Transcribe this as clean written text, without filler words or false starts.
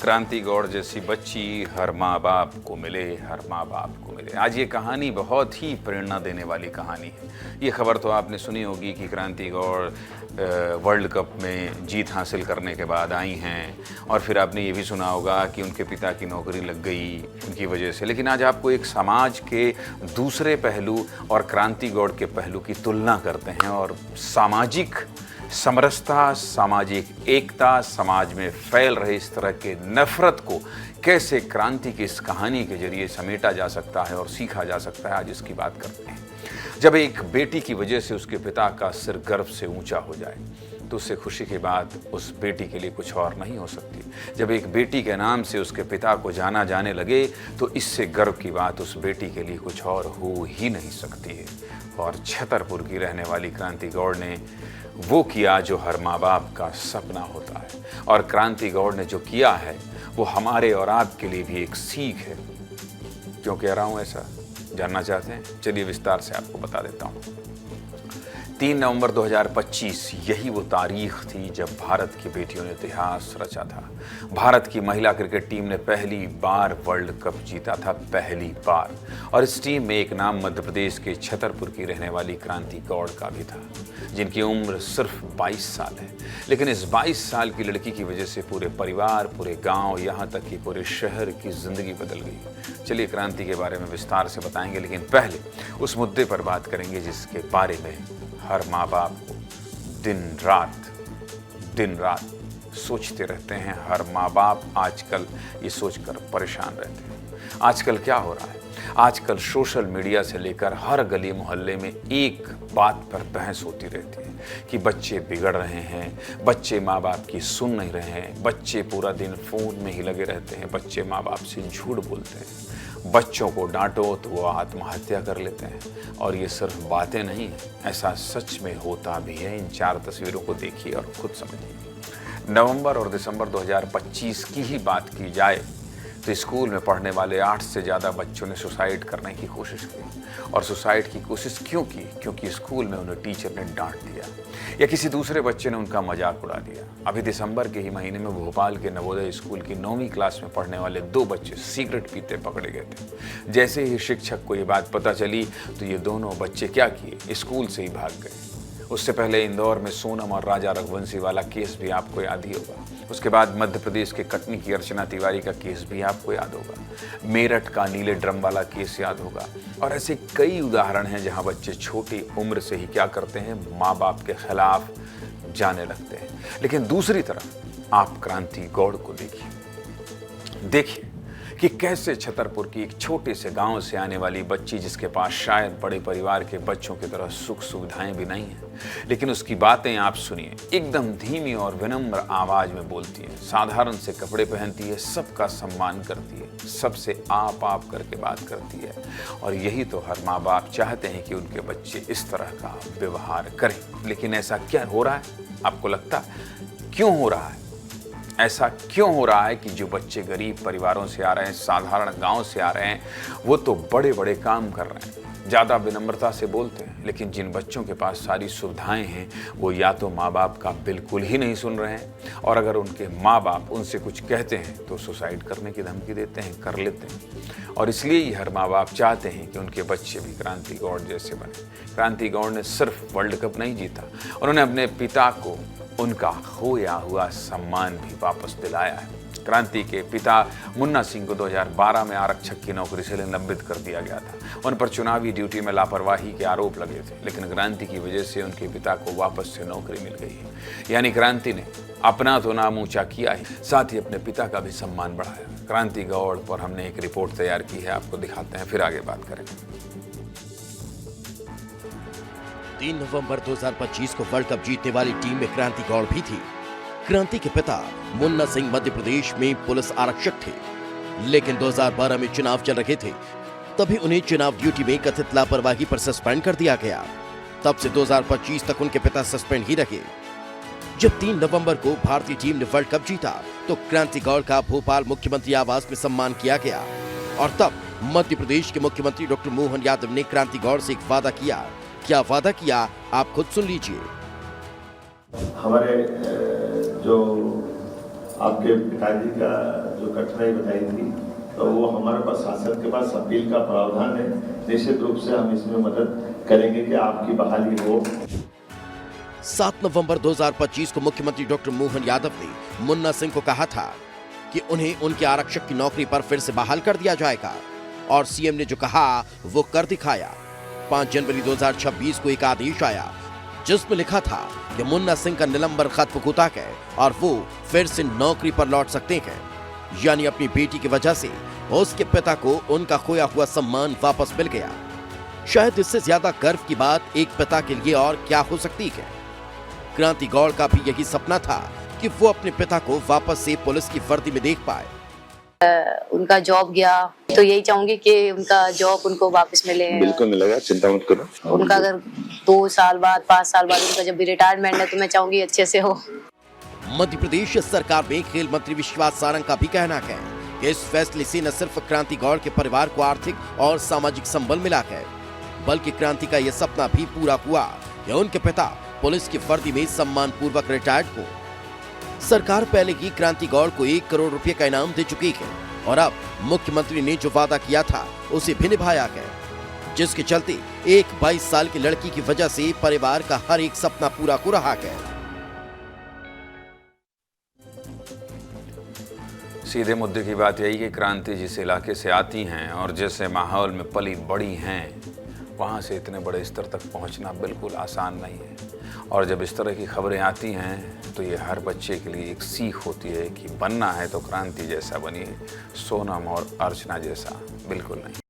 क्रांति गौड़ जैसी बच्ची हर माँ बाप को मिले, हर माँ बाप को मिले। आज ये कहानी बहुत ही प्रेरणा देने वाली कहानी है। ये खबर तो आपने सुनी होगी कि क्रांति गौड़ वर्ल्ड कप में जीत हासिल करने के बाद आई हैं, और फिर आपने ये भी सुना होगा कि उनके पिता की नौकरी लग गई उनकी वजह से। लेकिन आज आपको एक समाज के दूसरे पहलू और क्रांति गौड़ के पहलू की तुलना करते हैं, और सामाजिक समरसता, सामाजिक एकता, समाज में फैल रही इस तरह के नफरत को कैसे क्रांति की इस कहानी के जरिए समेटा जा सकता है और सीखा जा सकता है, आज इसकी बात करते हैं। जब एक बेटी की वजह से उसके पिता का सिर गर्व से ऊंचा हो जाए तो उससे खुशी की बात उस बेटी के लिए कुछ और नहीं हो सकती। जब एक बेटी के नाम से उसके पिता को जाना जाने लगे तो इससे गर्व की बात उस बेटी के लिए कुछ और हो ही नहीं सकती है। और छतरपुर की रहने वाली क्रांति गौड़ ने वो किया जो हर माँ बाप का सपना होता है, और क्रांति गौड़ ने जो किया है वो हमारे और आपके लिए भी एक सीख है। क्यों कह रहा हूँ ऐसा, जानना चाहते हैं? चलिए विस्तार से आपको बता देता हूँ। 3 नवंबर 2025 यही वो तारीख थी जब भारत की बेटियों ने इतिहास रचा था। भारत की महिला क्रिकेट टीम ने पहली बार वर्ल्ड कप जीता था, पहली बार। और इस टीम में एक नाम मध्य प्रदेश के छतरपुर की रहने वाली क्रांति गौड़ का भी था, जिनकी उम्र सिर्फ 22 साल है। लेकिन इस 22 साल की लड़की की वजह से पूरे परिवार, पूरे गांव, यहाँ तक कि पूरे शहर की जिंदगी बदल गई। चलिए क्रांति के बारे में विस्तार से बताएंगे, लेकिन पहले उस मुद्दे पर बात करेंगे जिसके बारे में हर माँ बाप को दिन रात सोचते रहते हैं। हर माँ बाप आजकल ये सोचकर परेशान रहते हैं। आजकल क्या हो रहा है? आजकल सोशल मीडिया से लेकर हर गली मोहल्ले में एक बात पर बहस होती रहती है कि बच्चे बिगड़ रहे हैं, बच्चे माँ बाप की सुन नहीं रहे हैं, बच्चे पूरा दिन फ़ोन में ही लगे रहते हैं, बच्चे माँ बाप से झूठ बोलते हैं, बच्चों को डांटो तो वो आत्महत्या कर लेते हैं। और ये सिर्फ बातें नहीं हैं, ऐसा सच में होता भी है। इन 4 तस्वीरों को देखिए और खुद समझिए। नवंबर और दिसंबर 2025 की ही बात की जाए तो स्कूल में पढ़ने वाले 8 से ज़्यादा बच्चों ने सुसाइड करने की कोशिश की। और सुसाइड की कोशिश क्यों की? क्योंकि स्कूल में उन्हें टीचर ने डांट दिया या किसी दूसरे बच्चे ने उनका मजाक उड़ा दिया। अभी दिसंबर के ही महीने में भोपाल के नवोदय स्कूल की 9वीं क्लास में पढ़ने वाले 2 बच्चे सिगरेट पीते पकड़े गए थे। जैसे ही शिक्षक को ये बात पता चली तो ये दोनों बच्चे क्या किए, स्कूल से ही भाग गए। उससे पहले इंदौर में सोनम और राजा रघुवंशी वाला केस भी आपको याद ही होगा। उसके बाद मध्य प्रदेश के कटनी की अर्चना तिवारी का केस भी आपको याद होगा। मेरठ का नीले ड्रम वाला केस याद होगा। और ऐसे कई उदाहरण हैं जहां बच्चे छोटी उम्र से ही क्या करते हैं, माँ बाप के खिलाफ जाने लगते हैं। लेकिन दूसरी तरफ आप क्रांति गौड़ को देखिए कि कैसे छतरपुर की एक छोटे से गांव से आने वाली बच्ची, जिसके पास शायद बड़े परिवार के बच्चों की तरह सुख सुविधाएं भी नहीं हैं, लेकिन उसकी बातें आप सुनिए, एकदम धीमी और विनम्र आवाज में बोलती है, साधारण से कपड़े पहनती है, सबका सम्मान करती है, सबसे आप करके बात करती है। और यही तो हर माँ बाप चाहते हैं कि उनके बच्चे इस तरह का व्यवहार करें। लेकिन ऐसा क्या हो रहा है? आपको लगता है क्यों हो रहा है? ऐसा क्यों हो रहा है कि जो बच्चे गरीब परिवारों से आ रहे हैं, साधारण गांव से आ रहे हैं, वो तो बड़े बड़े काम कर रहे हैं, ज़्यादा विनम्रता से बोलते हैं, लेकिन जिन बच्चों के पास सारी सुविधाएं हैं वो या तो माँ बाप का बिल्कुल ही नहीं सुन रहे हैं, और अगर उनके माँ बाप उनसे कुछ कहते हैं तो सुसाइड करने की धमकी देते हैं, कर लेते हैं। और इसलिए ही हर माँ बाप चाहते हैं कि उनके बच्चे भी क्रांति गौड़ जैसे बने। क्रांति गौड़ ने सिर्फ वर्ल्ड कप नहीं जीता, उन्होंने अपने पिता को उनका खोया हुआ सम्मान भी वापस दिलाया है। क्रांति के पिता मुन्ना सिंह को 2012 में आरक्षक की नौकरी से निलंबित कर दिया गया था। उन पर चुनावी ड्यूटी में लापरवाही के आरोप लगे थे, लेकिन क्रांति की वजह से उनके पिता को वापस से नौकरी मिल गई है। यानी क्रांति ने अपना तो नाम ऊंचा किया ही, साथ ही अपने पिता का भी सम्मान बढ़ाया। क्रांति गौड़ पर हमने एक रिपोर्ट तैयार की है, आपको दिखाते हैं, फिर आगे बात करेंगे। 3 नवंबर 2025 को वर्ल्ड कप जीतने वाली टीम में क्रांति गौड़ भी थी। क्रांति के पिता मुन्ना सिंह मध्य प्रदेश में पुलिस आरक्षक थे, लेकिन 2012 में चुनाव चल रहे थे, तभी उन्हें चुनाव ड्यूटी में कथित लापरवाही पर सस्पेंड कर दिया गया। तब से 2025 तक उनके पिता सस्पेंड ही रहे। जब 3 नवंबर को भारतीय टीम ने वर्ल्ड कप जीता तो क्रांति गौड़ का भोपाल मुख्यमंत्री आवास में सम्मान किया गया, और तब मध्य प्रदेश के मुख्यमंत्री डॉक्टर मोहन यादव ने क्रांति गौड़ से एक वादा किया। क्या वादा किया, आप खुद सुन लीजिए। हमारे जो आपके पिताजी का जो कठिनाई बताई थी, तो वो हमारे पास शासन के पास अपील का प्रावधान है। निश्चित रूप से हम इसमें मदद करेंगे कि आपकी बहाली हो। 7 नवंबर 2025 को मुख्यमंत्री डॉक्टर मोहन यादव ने मुन्ना सिंह को कहा था कि उन्हें उनके आरक्षक की नौकरी पर फिर से बहाल कर दिया जाएगा, और सीएम ने जो कहा वो कर दिखाया। 5 जनवरी 2026 को एक आदेश आया जिसमें लिखा था कि मुन्ना सिंह का निलंबन खत्म होता है और वो फिर से नौकरी पर लौट सकते हैं। यानी अपनी बेटी की वजह से उसके पिता को उनका खोया हुआ सम्मान वापस मिल गया। शायद इससे ज्यादा गर्व की बात एक पिता के लिए और क्या हो सकती है। क्रांति गौड़ का भी यही सपना था कि वो अपने पिता को वापस से पुलिस की वर्दी में देख पाए। उनका जॉब गया तो यही चाहूंगी कि उनका जॉब उनको वापस मिले। बिल्कुल मिलेगा, चिंता मत करो। उनका अगर 2 साल बाद 5 साल बाद उनका जब भी रिटायरमेंट है तो मैं चाहूंगी अच्छे से हो। मध्य प्रदेश सरकार में खेल मंत्री विश्वास सारंग का भी कहना है कि इस फैसले से न सिर्फ क्रांति गौड़ के परिवार को आर्थिक और सामाजिक संबल मिला है, बल्कि क्रांति का यह सपना भी पूरा हुआ कि उनके पिता पुलिस की वर्दी में सम्मान पूर्वक रिटायर्ड हो। सरकार पहले ही क्रांति गौड़ को 1 करोड़ रुपए का इनाम दे चुकी है और अब मुख्यमंत्री ने जो वादा किया था उसे भी निभाया है, जिसके चलते एक 22 साल की लड़की की वजह से परिवार का हर एक सपना पूरा हो रहा है। सीधे मुद्दे की बात यही कि क्रांति जिस इलाके से आती हैं और जैसे माहौल में पली बड़ी हैं, वहाँ से इतने बड़े स्तर तक पहुँचना बिल्कुल आसान नहीं है। और जब इस तरह की खबरें आती हैं तो ये हर बच्चे के लिए एक सीख होती है कि बनना है तो क्रांति जैसा बनिए, सोनम और अर्चना जैसा बिल्कुल नहीं।